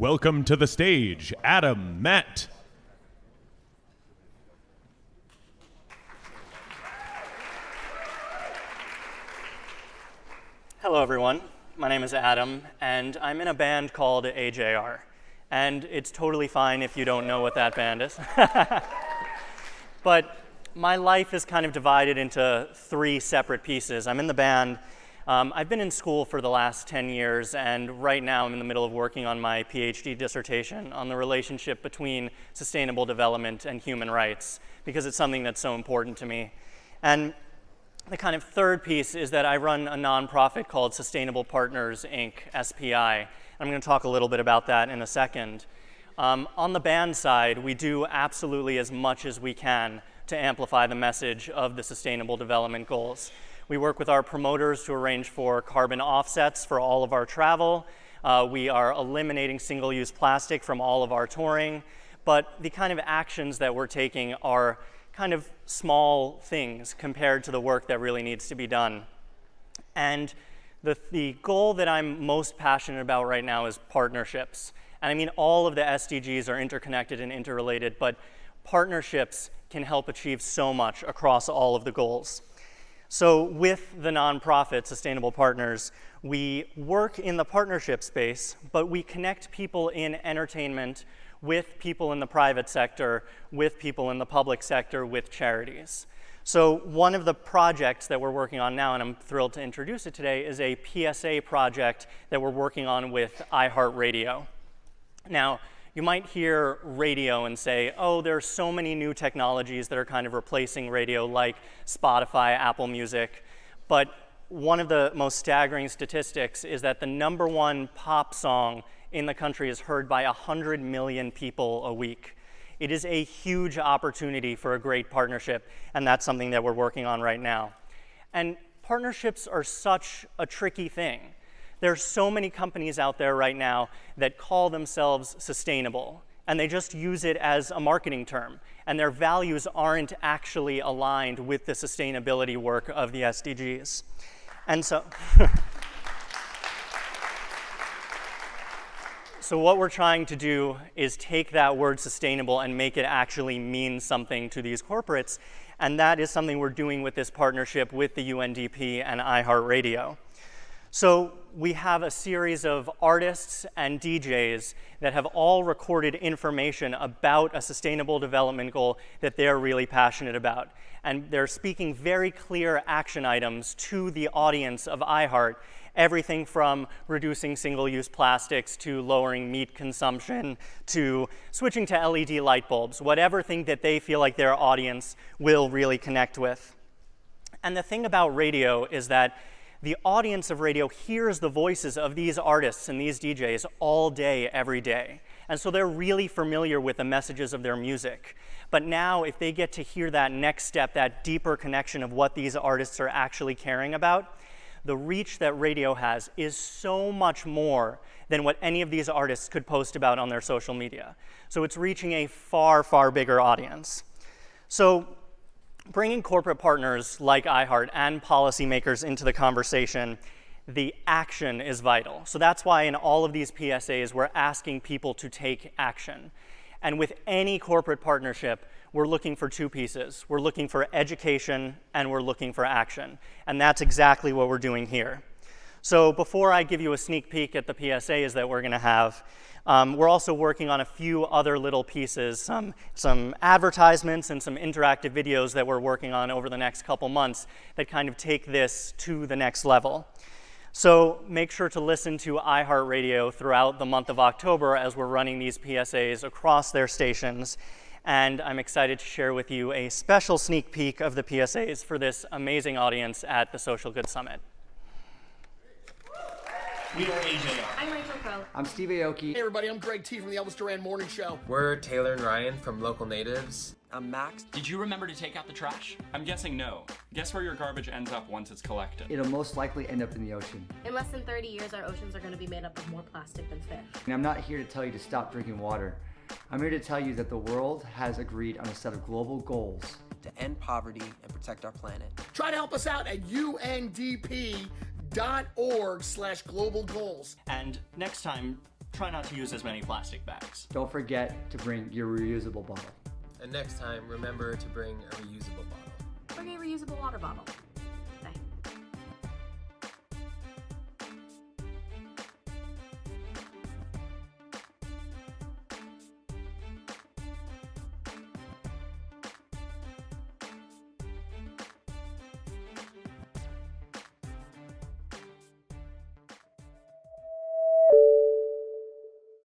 Welcome to the stage, Adam, Matt. Hello everyone, my name is Adam, and I'm in a band called AJR. And it's totally fine if you don't know what that band is. But my life is kind of divided into three separate pieces. I'm in the band. I've been in school for the last 10 years, and right now I'm in the middle of working on my PhD dissertation on the relationship between sustainable development and human rights, because it's something that's so important to me. And the kind of third piece is that I run a nonprofit called Sustainable Partners, Inc., SPI. I'm going to talk a little bit about that in a second. On the band side, we do absolutely as much as we can to amplify the message of the Sustainable Development Goals. We work with our promoters to arrange for carbon offsets for all of our travel. We are eliminating single-use plastic from all of our touring. But the kind of actions that we're taking are kind of small things compared to the work that really needs to be done. And the goal that I'm most passionate about right now is partnerships. And I mean, all of the SDGs are interconnected and interrelated, but partnerships can help achieve so much across all of the goals. So with the nonprofit Sustainable Partners, we work in the partnership space, but we connect people in entertainment with people in the private sector, with people in the public sector, with charities. So one of the projects that we're working on now, and I'm thrilled to introduce it today, is a PSA project that we're working on with iHeartRadio. Now, you might hear radio and say, oh, there are so many new technologies that are kind of replacing radio, like Spotify, Apple Music. But one of the most staggering statistics is that the #1 pop song in the country is heard by 100 million people a week. It is a huge opportunity for a great partnership, and that's something that we're working on right now. And partnerships are such a tricky thing. There are so many companies out there right now that call themselves sustainable, and they just use it as a marketing term, and their values aren't actually aligned with the sustainability work of the SDGs. And so, so what we're trying to do is take that word sustainable and make it actually mean something to these corporates, and that is something we're doing with this partnership with the UNDP and iHeartRadio. So we have a series of artists and DJs that have all recorded information about a sustainable development goal that they're really passionate about. And they're speaking very clear action items to the audience of iHeart, everything from reducing single-use plastics to lowering meat consumption to switching to LED light bulbs, whatever thing that they feel like their audience will really connect with. And the thing about radio is that the audience of radio hears the voices of these artists and these DJs all day, every day. And so they're really familiar with the messages of their music. But now, if they get to hear that next step, that deeper connection of what these artists are actually caring about, the reach that radio has is so much more than what any of these artists could post about on their social media. So it's reaching a far, far bigger audience. So bringing corporate partners like iHeart and policymakers into the conversation, the action is vital. So that's why in all of these PSAs, we're asking people to take action. And with any corporate partnership, we're looking for two pieces. We're looking for education and we're looking for action. And that's exactly what we're doing here. So before I give you a sneak peek at the PSAs that we're going to have, we're also working on a few other little pieces, some advertisements and some interactive videos that we're working on over the next couple months that kind of take this to the next level. So make sure to listen to iHeartRadio throughout the month of October as we're running these PSAs across their stations. And I'm excited to share with you a special sneak peek of the PSAs for this amazing audience at the Social Good Summit. We are AJR. I'm Rachel Crow. I'm Steve Aoki. Hey everybody, I'm Greg T from the Elvis Duran Morning Show. We're Taylor and Ryan from Local Natives. I'm Max. Did you remember to take out the trash? I'm guessing no. Guess where your garbage ends up once it's collected? It'll most likely end up in the ocean. In less than 30 years, our oceans are going to be made up of more plastic than fish. And I'm not here to tell you to stop drinking water. I'm here to tell you that the world has agreed on a set of global goals To end poverty and protect our planet. Try to help us out at UNDP.org/global goals. And next time, try not to use as many plastic bags. Don't forget to bring your reusable bottle. And next time, remember to bring a reusable bottle. Bring a reusable water bottle.